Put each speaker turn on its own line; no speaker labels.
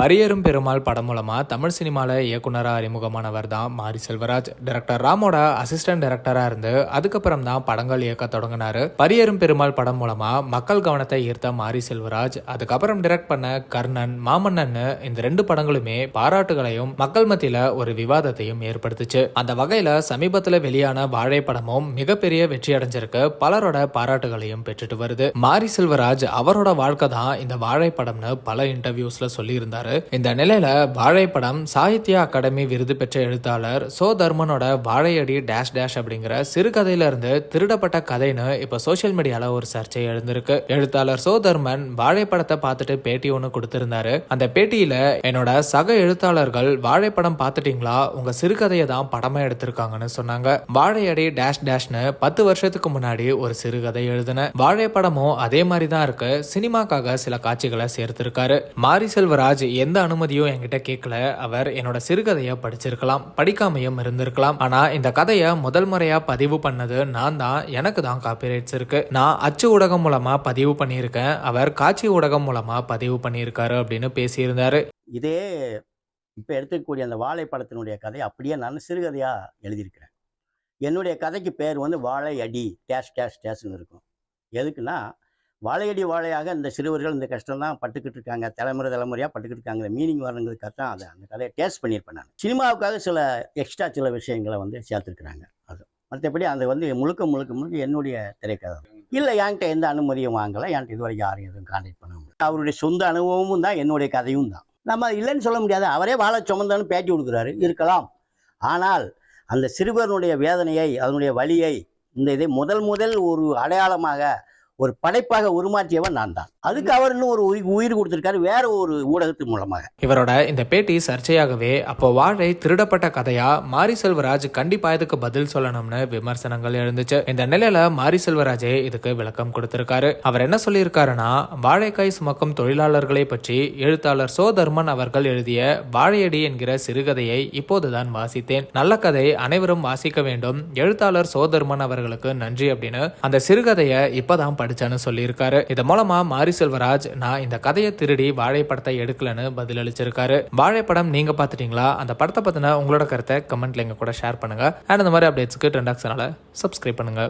பரியரும் பெருமாள் படம் மூலமா தமிழ் சினிமால இயக்குனரா அறிமுகமானவர் தான் மாரி செல்வராஜ். டைரக்டர் ராமோட அசிஸ்டன்ட் டைரக்டரா இருந்து அதுக்கப்புறம் தான் படங்கள் இயக்க தொடங்கினாரு. பரியரும் பெருமாள் படம் மூலமா மக்கள் கவனத்தை ஈர்த்த மாரி செல்வராஜ் அதுக்கப்புறம் டைரக்ட் பண்ண கர்ணன், மாமன்னன் இந்த 2 படங்களுமே பாராட்டுகளையும் மக்கள் மத்தியில ஒரு விவாதத்தையும் ஏற்படுத்துச்சு. அந்த வகையில சமீபத்துல வெளியான வாழை படமும் மிகப்பெரிய வெற்றி அடைஞ்சிருக்கு, பலரோட பாராட்டுகளையும் பெற்றுட்டு வருது. மாரி செல்வராஜ் அவரோட வாழ்க்கை தான் இந்த வாழை படம்னு பல இன்டர்வியூஸ்ல சொல்லியிருந்தாரு. இந்த நிலையில வாழை படம் சாகித்ய அகாடமி விருது பெற்ற எழுத்தாளர் சோ தர்மனோட வாழையடி டேஷ் டேஷ் அப்படிங்கிற சிறுகதையில இருந்து திருடப்பட்ட கதைன்னு இப்ப சோசியல் மீடியால ஒரு சர்ச்சை எழுந்திருக்கு. எழுத்தாளர் சோ தர்மன் வாழை படத்தை பார்த்துட்டு பேட்டி ஒன்று கொடுத்திருந்தாரு. அந்த பேட்டியில என்னோட சக எழுத்தாளர்கள் வாழைப்படம் பார்த்துட்டீங்களா, உங்க சிறுகதையை தான் படமா எடுத்திருக்காங்கன்னு சொன்னாங்க. வாழையடி டேஷ் டேஷ்னு 10 வருஷத்துக்கு முன்னாடி ஒரு சிறுகதை எழுதின வாழைப்படமும் அதே மாதிரி தான் இருக்கு. சினிமாக்காக சில காட்சிகளை சேர்த்திருக்காரு. மாரி செல்வராஜ் எந்த அனுமதியும் என்கிட்ட கேட்கல. அவர் என்னோட சிறுகதையை படிச்சிருக்கலாம், படிக்காமையும் இருந்திருக்கலாம். ஆனா இந்த கதையை முதல் முறையா பதிவு பண்ணது நான் தான். எனக்கு தான் காப்பிரைட்ஸ் இருக்கு. நான் அச்சு ஊடகம் மூலமா பதிவு பண்ணியிருக்கேன், அவர் காட்சி ஊடகம் மூலமா பதிவு பண்ணியிருக்காரு அப்படின்னு பேசியிருந்தாரு.
இதே இப்போ எடுத்துக்கக்கூடிய அந்த வாழை படத்தினுடைய கதை அப்படியே நான் சிறுகதையா எழுதியிருக்கிறேன். என்னுடைய கதைக்கு பேர் வந்து வாழை அடி டேஷ் டேஷ் டேஷ்னு இருக்கும். எதுக்குன்னா வாழையடி வாழையாக இந்த சிறுவர்கள் இந்த கஷ்டம் தான் பட்டுக்கிட்டு இருக்காங்க, தலைமுறையாக பட்டுக்கிட்டு இருக்காங்க. மீனிங் வரணுங்கிறதுக்காக தான் அதை அந்த கதையை டேஸ்ட் பண்ணியிருப்பேன் நான். சினிமாவுக்காக சில விஷயங்களை வந்து சேர்த்துருக்குறாங்க. அது மற்றபடி அது வந்து முழுக்க என்னுடைய திரைக்கதை இல்லை. என்கிட்ட எந்த அனுமதியும் வாங்கலை, என்கிட்ட இதுவரைக்கும் யாரும் எதுவும் கான்டாக்ட் பண்ண முடியாது. அவருடைய சொந்த அனுபவமும் தான் என்னுடைய கதையும் தான். நம்ம இல்லைன்னு சொல்ல முடியாது. அவரே வாழை சுமந்தான்னு பேட்டி கொடுக்குறாரு, இருக்கலாம். ஆனால் அந்த சிறுவனுடைய வேதனையை, அதனுடைய வலியை, இதை முதல் ஒரு அடையாளமாக ஒரு படைப்பாக உருமாற்றியவன் நான் தான். அதுக்கு அவர் இன்னும் ஒரு உயிர் கொடுத்திருக்காரு வேற ஒரு ஊடகத்தின் மூலமாக.
இவரோட இந்த பேட்டி சர்ச்சையாகவே அப்போ வாழை திருடப்பட்ட கதையா, மாரி செல்வராஜ் கண்டிப்பா இதுக்கு பதில் சொல்லணும்னு விமர்சனங்கள் எழுந்துச்சு. இந்த நிலையில மாரி செல்வராஜே இதுக்கு விளக்கம் கொடுத்திருக்காரு. அவர் என்ன சொல்லியிருக்காருன்னா, வாழைக்காய் சுமக்கும் தொழிலாளர்களை பற்றி எழுத்தாளர் சோ தர்மன் அவர்கள் எழுதிய வாழையடி என்கிற சிறுகதையை இப்போதுதான் வாசித்தேன். நல்ல கதை, அனைவரும் வாசிக்க வேண்டும். எழுத்தாளர் சோ தர்மன் அவர்களுக்கு நன்றி அப்படின்னு அந்த சிறுகதையை இப்பதான் படிச்சான்னு சொல்லியிருக்காரு. இது மூலமா மாரி செல்வராஜ் நான் இந்த கதையை திருடி வாழைப்படத்தை எடுக்கலன்னு பதில் அளிச்சிருக்காரு. வாழைப்படம் நீங்க பாத்துட்டீங்களா? அந்த படத்தை பத்தின உங்களோட கருத்தை கமெண்ட்ல எங்க கூட ஷேர் பண்ணுங்க. அண்ட் இந்த மாதிரி அப்டேட்ஸ்க்கு ட்ரெண்டாக்ஸ் சேனலை சப்ஸ்கிரைப் பண்ணுங்க.